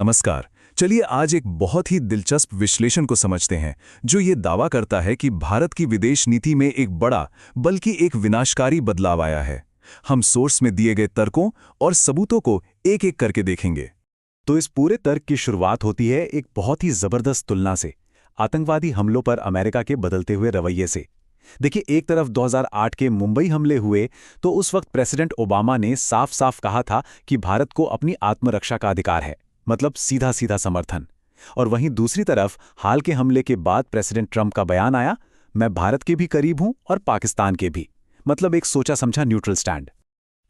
नमस्कार। चलिए आज एक बहुत ही दिलचस्प विश्लेषण को समझते हैं जो ये दावा करता है कि भारत की विदेश नीति में एक बड़ा बल्कि एक विनाशकारी बदलाव आया है। हम सोर्स में दिए गए तर्कों और सबूतों को एक एक करके देखेंगे। तो इस पूरे तर्क की शुरुआत होती है एक बहुत ही जबरदस्त तुलना से, आतंकवादी हमलों पर अमेरिका के बदलते हुए रवैये से। देखिए, एक तरफ 2008 के मुंबई हमले हुए तो उस वक्त प्रेसिडेंट ओबामा ने साफ साफ कहा था कि भारत को अपनी आत्मरक्षा का अधिकार है, मतलब सीधा सीधा समर्थन। और वहीं दूसरी तरफ हाल के हमले के बाद प्रेसिडेंट ट्रंप का बयान आया, मैं भारत के भी करीब हूं और पाकिस्तान के भी, मतलब एक सोचा समझा न्यूट्रल स्टैंड।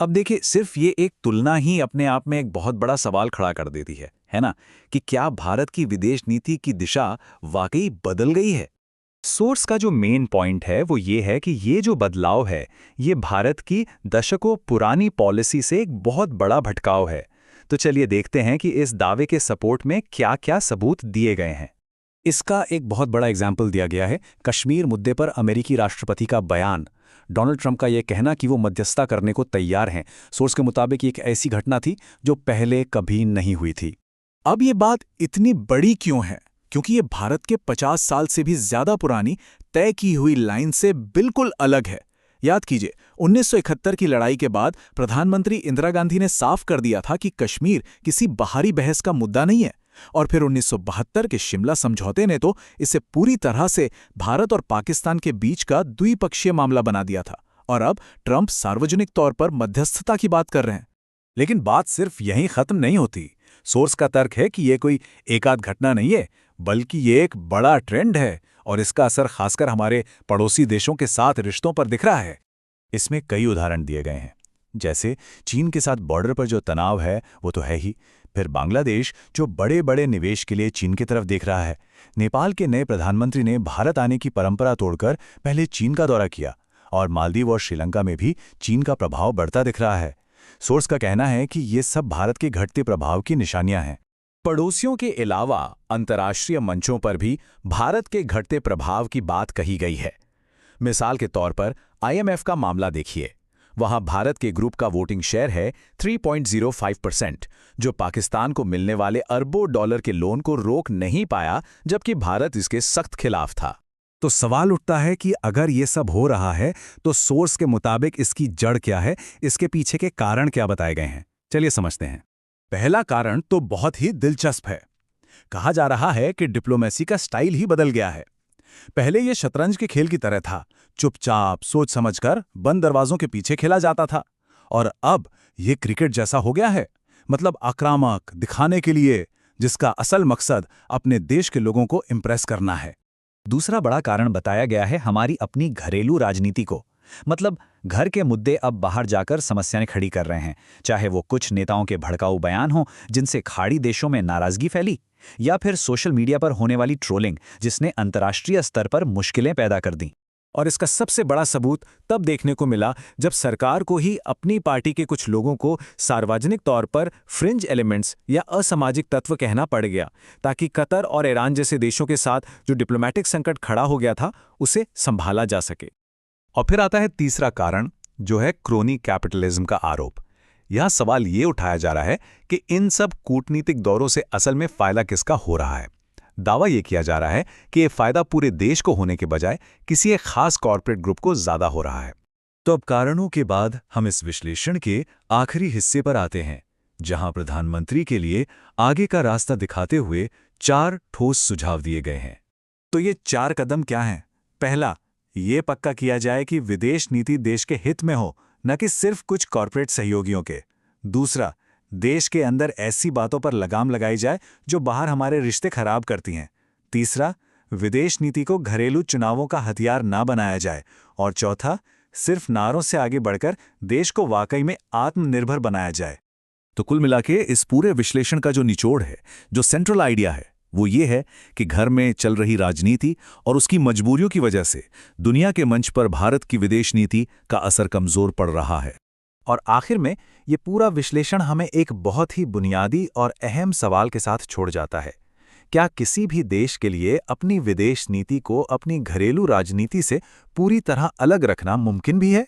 अब देखिए, सिर्फ ये एक तुलना ही अपने आप में एक बहुत बड़ा सवाल खड़ा कर देती है ना, कि क्या भारत की विदेश नीति की दिशा वाकई बदल गई है। सोर्स का जो मेन पॉइंट है वो ये है कि ये जो बदलाव है ये भारत की दशकों पुरानी पॉलिसी से एक बहुत बड़ा भटकाव है। तो चलिए देखते हैं कि इस दावे के सपोर्ट में क्या क्या सबूत दिए गए हैं। इसका एक बहुत बड़ा एग्जाम्पल दिया गया है कश्मीर मुद्दे पर अमेरिकी राष्ट्रपति का बयान। डोनाल्ड ट्रंप का यह कहना कि वो मध्यस्थता करने को तैयार हैं। सोर्स के मुताबिक एक ऐसी घटना थी जो पहले कभी नहीं हुई थी। अब ये बात इतनी बड़ी क्यों है? क्योंकि ये भारत के 50 साल से भी ज्यादा पुरानी तय की हुई लाइन से बिल्कुल अलग है। याद कीजिए, 1971 की लड़ाई के बाद प्रधानमंत्री इंदिरा गांधी ने साफ कर दिया था कि कश्मीर किसी बाहरी बहस का मुद्दा नहीं है। और फिर 1972 के शिमला समझौते ने तो इसे पूरी तरह से भारत और पाकिस्तान के बीच का द्विपक्षीय मामला बना दिया था। और अब ट्रंप सार्वजनिक तौर पर मध्यस्थता की बात कर रहे हैं। लेकिन बात सिर्फ यहीं खत्म नहीं होती। सोर्स का तर्क है कि ये कोई एकाध घटना नहीं है, बल्कि ये एक बड़ा ट्रेंड है और इसका असर खासकर हमारे पड़ोसी देशों के साथ रिश्तों पर दिख रहा है। इसमें कई उदाहरण दिए गए हैं, जैसे चीन के साथ बॉर्डर पर जो तनाव है वो तो है ही, फिर बांग्लादेश जो बड़े बड़े निवेश के लिए चीन की तरफ देख रहा है। नेपाल के नए प्रधानमंत्री ने भारत आने की परंपरा तोड़कर पहले चीन का दौरा किया, और मालदीव और श्रीलंका में भी चीन का प्रभाव बढ़ता दिख रहा है। सोर्स का कहना है कि ये सब भारत के घटते प्रभाव की निशानियां हैं। पड़ोसियों के अलावा अंतर्राष्ट्रीय मंचों पर भी भारत के घटते प्रभाव की बात कही गई है। मिसाल के तौर पर IMF का मामला देखिए। वहां भारत के ग्रुप का वोटिंग शेयर है 3.05%, जो पाकिस्तान को मिलने वाले अरबों डॉलर के लोन को रोक नहीं पाया, जबकि भारत इसके सख्त खिलाफ था। तो सवाल उठता है कि अगर ये सब हो रहा है तो सोर्स के मुताबिक इसकी जड़ क्या है, इसके पीछे के कारण क्या बताए गए हैं। चलिए समझते हैं। पहला कारण तो बहुत ही दिलचस्प है। कहा जा रहा है कि डिप्लोमेसी का स्टाइल ही बदल गया है। पहले यह शतरंज के खेल की तरह था, चुपचाप सोच समझकर बंद दरवाजों के पीछे खेला जाता था। और अब यह क्रिकेट जैसा हो गया है, मतलब आक्रामक दिखाने के लिए, जिसका असल मकसद अपने देश के लोगों को इम्प्रेस करना है। दूसरा बड़ा कारण बताया गया है हमारी अपनी घरेलू राजनीति को। मतलब घर के मुद्दे अब बाहर जाकर समस्याएं खड़ी कर रहे हैं, चाहे वो कुछ नेताओं के भड़काऊ बयान हों जिनसे खाड़ी देशों में नाराजगी फैली, या फिर सोशल मीडिया पर होने वाली ट्रोलिंग जिसने अंतर्राष्ट्रीय स्तर पर मुश्किलें पैदा कर दी। और इसका सबसे बड़ा सबूत तब देखने को मिला जब सरकार को ही अपनी पार्टी के कुछ लोगों को सार्वजनिक तौर पर फ्रिंज एलिमेंट्स या असामाजिक तत्व कहना पड़ गया, ताकि कतर और ईरान जैसे देशों के साथ जो डिप्लोमेटिक संकट खड़ा हो गया था उसे संभाला जा सके। और फिर आता है तीसरा कारण, जो है क्रोनी कैपिटलिज्म का आरोप। यह सवाल ये उठाया जा रहा है कि इन सब कूटनीतिक दौरों से असल में फायदा किसका हो रहा है। दावा यह किया जा रहा है कि यह फायदा पूरे देश को होने के बजाय किसी एक खास कॉर्पोरेट ग्रुप को ज्यादा हो रहा है। तो अब कारणों के बाद हम इस विश्लेषण के आखिरी हिस्से पर आते हैं, जहां प्रधानमंत्री के लिए आगे का रास्ता दिखाते हुए 4 ठोस सुझाव दिए गए हैं। तो ये 4 कदम क्या हैं? पहला, ये पक्का किया जाए कि विदेश नीति देश के हित में हो, न कि सिर्फ कुछ कॉर्पोरेट सहयोगियों के। दूसरा, देश के अंदर ऐसी बातों पर लगाम लगाई जाए जो बाहर हमारे रिश्ते खराब करती हैं। तीसरा, विदेश नीति को घरेलू चुनावों का हथियार ना बनाया जाए। और चौथा, सिर्फ नारों से आगे बढ़कर देश को वाकई में आत्मनिर्भर बनाया जाए। तो कुल मिलाके इस पूरे विश्लेषण का जो निचोड़ है, जो सेंट्रल आइडिया है, वो ये है कि घर में चल रही राजनीति और उसकी मजबूरियों की वजह से दुनिया के मंच पर भारत की विदेश नीति का असर कमजोर पड़ रहा है। और आखिर में ये पूरा विश्लेषण हमें एक बहुत ही बुनियादी और अहम सवाल के साथ छोड़ जाता है। क्या किसी भी देश के लिए अपनी विदेश नीति को अपनी घरेलू राजनीति से पूरी तरह अलग रखना मुमकिन भी है?